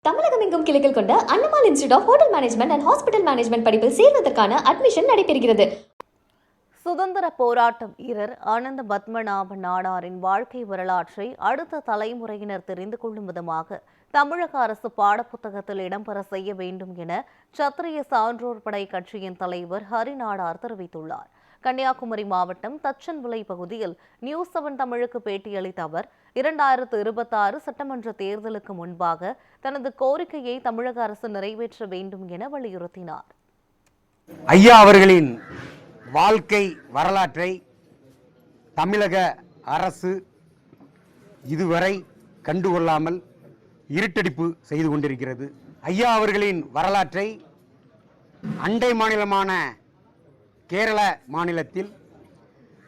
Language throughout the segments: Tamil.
தமிழகம் எங்கும் கிளைகள் கொண்ட அண்ணமால் institute of hotel management and hospital management படிப்பில் சேர்வதற்கான அட்மிஷன் நடைபெறுகிறது. சுதந்திர போராட்ட வீரர் அனந்த பத்மநாப நாடாரின் வாழ்க்கை வரலாற்றை அடுத்த தலைமுறையினர் தெரிந்து கொள்ளும் விதமாக தமிழக அரசு பாடப்புத்தகத்தில் இடம்பெற செய்ய வேண்டும் என சத்திரிய சான்றோர் படை கட்சியின் தலைவர் ஹரிநாடார் தெரிவித்துள்ளார். கன்னியாகுமரி மாவட்டம் தச்சன்விளை பகுதியில் நியூஸ் 7 தமிழுக்கு பேட்டியளித்த அவர் 2026 சட்டமன்ற தேர்தலுக்கு முன்பாக தனது கோரிக்கையை தமிழக அரசு நிறைவேற்ற வேண்டும் என வலியுறுத்தினார். ஐயா அவர்களின் வாழ்க்கை வரலாற்றை தமிழக அரசு இதுவரை கண்டுகொள்ளாமல் இருட்டடிப்பு செய்து கொண்டிருக்கிறது. ஐயா அவர்களின் வரலாற்றை அண்டை மாநிலமான கேரள மாநிலத்தில்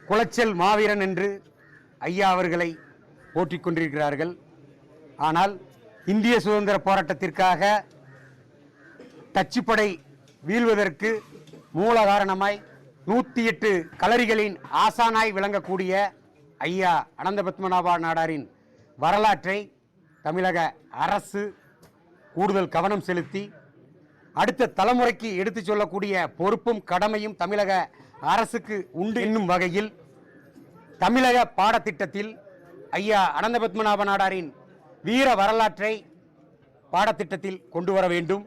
குளச்சல் மாவீரன் என்று ஐயா அவர்களை போற்றிக் கொண்டிருக்கிறார்கள். ஆனால் இந்திய சுதந்திர போராட்டத்திற்காக டச்சுப்படை வீழ்வதற்கு மூல காரணமாய் 108 களரிகளின் ஆசானாய் விளங்கக்கூடிய ஐயா அனந்த பத்மநாப நாடாரின் வரலாற்றை தமிழக அரசு கூடுதல் கவனம் செலுத்தி அடுத்த தலைமுறைக்கு எடுத்துச் சொல்லக்கூடிய பொறுப்பும் கடமையும் தமிழக அரசுக்கு உண்டு என்னும் வகையில் தமிழக பாடத்திட்டத்தில் ஐயா அனந்த பத்மநாப நாடாரின் வீர வரலாற்றை பாடத்திட்டத்தில் கொண்டு வர வேண்டும்.